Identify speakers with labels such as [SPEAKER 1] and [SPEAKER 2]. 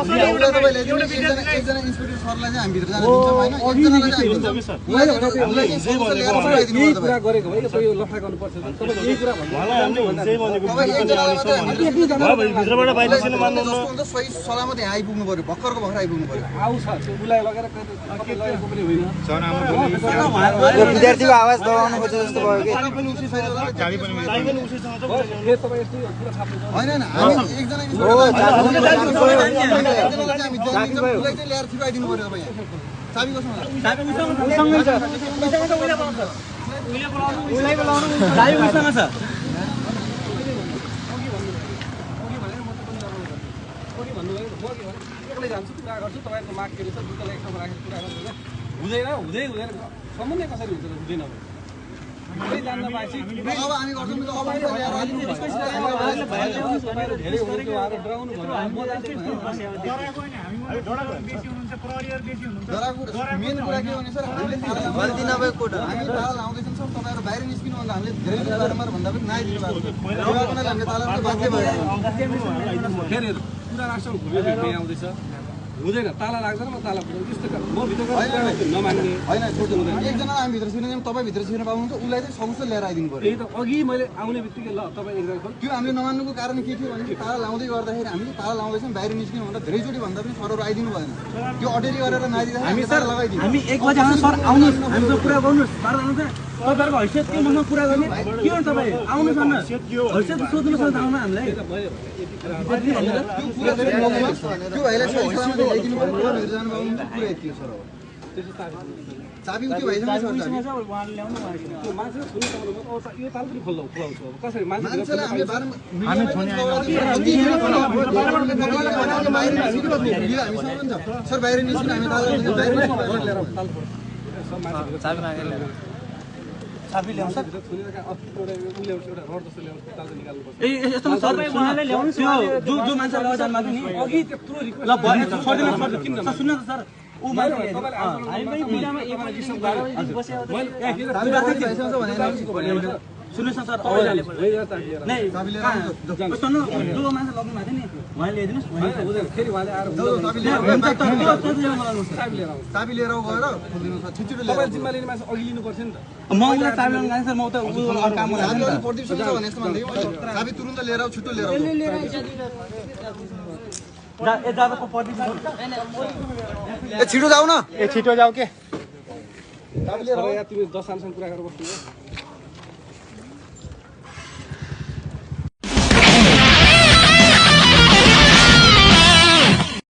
[SPEAKER 1] एकजना इन्स्पेक्टर सरलाई चाहिँ हामी भित्र जान दिन्छौँ हैन एकजनालाई चाहिँ यही कुरा गरेको भए यो लफा गर्नुपर्छ तपाईँ यही कुरा भन्नु मलाई हामीले चाहिँ भनेको भित्रबाट बाहिर निस्किन मान्नु न सही सलामत यहाँ आइपुग्नु पर्यो भक्करको भक्कर आइपुग्नु पर्यो आउँछ त्यो उलाई लगेर कतै लगेको पनि होइन सर हाम्रो विद्यार्थीको आवाज दबाउनु खोजे जस्तो भयो के पनि उसी छैन होला गाडी पनि उसीसँग छ यो तपाईँ यस्तो कुरा छाप्नु हैन हैन हामी एकजना उलाई चाहिँ ल्याएर छिपाइदिनु पर्यो तपाईँ चाबी कसमा चाबी उसँगै छ उसँगै त उहिले बोलाउँछ उहिले बोलाउनु चाबी उसँग छ एक्लै जान्छु कुरा गर्छु तपाईँको माग के रहेछ दुईवटा एकसँग राखेर कुरा गर्नु हुँदैन हुँदैन सम्बन्धै कसरी हुन्छ हुँदैन धेरै जान्न पाएपछि अब हामी गर्छौँ धेरै हुनुहुन्छ उहाँहरू डराउनु मेन कुरा के भने सर हामीले गल्ती नभएको हामी ताला लाउँदैछौँ सर तपाईँहरू बाहिर निस्किनुभन्दा हामीले धेरै बारम्बार भन्दा पनि नआइदिनु भएको हामीले ताला बाध्य भयो फेरि पुरा राष्ट्र घुमेर आउँदैछ हुँदैन ताला लाग्दैन म ताला त्यस्तो म भित्र नमान्ने होइन एकजना हामी भित्र छिर्नु तपाईँ भित्र छिर्न पाउनुहुन्छ उसलाई चाहिँ सबै लिएर आइदिनु पर्यो त्यही त अघि मैले आउने बित्तिकै ल तपाईँ एकजना त्यो हामीले नमान्नुको कारण के थियो भने ताला लाउँदै गर्दाखेरि हामीले ताला लाउँदैछौँ बाहिर निस्किनु भन्दा धेरैचोटि भन्दा पनि सरहरू आइदिनु भएन त्यो अटेरी गरेर नआइदिँदा हामी सर लगाइदिनु हामी 1 बजे आउनु सर आउनुहोस् हामीसँग कुरा गर्नुहोस् सर आउनुहुन्छ तपाईँहरूको हैसियत के मसँग कुरा गर्ने के हो तपाईँ आउनुहोस् न हैसियत सोध्नुहोस् न आउनु हामीलाई त्यो भाइलाई सही सलामत ल्याइदिनु पर्यो भित्र जानु पाउनु पुरै यति सर हो चाबी उति भइसक्यो सर चाबी उहाँले ल्याउनु भएको त्यो मान्छे सुन्नु सक्नु यो ताल पनि खोल्छौ अब कसरी मान्छेले हामी छोड्ने सर बाहिर निस्किनु हामी ताल बाहिर लिएर चाबी मागेर ल्याएर चाबी ल्याउँछ छुनेका अफिसबाट उले एउटा रड जस्तो ल्याउँछ ताल निकाल्नु पर्छ ए यस्तो सर उहाँले ल्याउनु त्यो जो मान्छे लगाउन माथि नि अघि त्यत्रो रिक्वेस्ट ल भयो छोड्दिनु किन सुन्नु त सर उ मैले तपाईले हामी मिडियामा एउटा डिस्कस गरेर बस्यो सुन्नुहोस् न सर नै चाबी लिएर सुन्नु जो मान्छे लग्नु भएको नि उहाँले ल्याइदिनुस् फेरि उहाँले आएर चाबी लिएर गएर खोलिदिनु सर छिटो लिएर तपाईँ जिम्मा लिने मान्छे अघि लिनु पर्छ नि त म उलाई चाबी ल्याउन जान्छ सर म त काम गर्छु प्रदीपसँग छ भने यस्तो भन्दै चाबी तुरुन्त लिएर आऊ छिटो लिएर आऊ ए जाबको प्रदीप ए छिटो जाऊ न ए छिटो जाऊ के चाबी लिएर आऊ तिमी 10 सालसम्म कुरा गरेर बस्नु